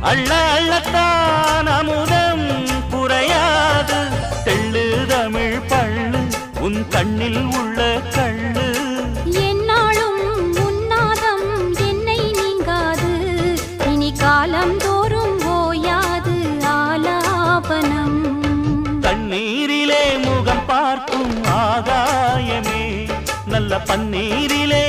அள்ள அள்ளத்தான் அமுதம் குறையாது தெள்ளு தமிழ் பள்ளு உன் கண்ணில் உள்ள கள்ளு என்னாலும் உன்னாதம் என்னை நீங்காது இனி காலம் தோறும் ஓயாது ஆலாபனம் தண்ணீரிலே முகம் பார்க்கும் ஆகாயமே நல்ல பன்னீரிலே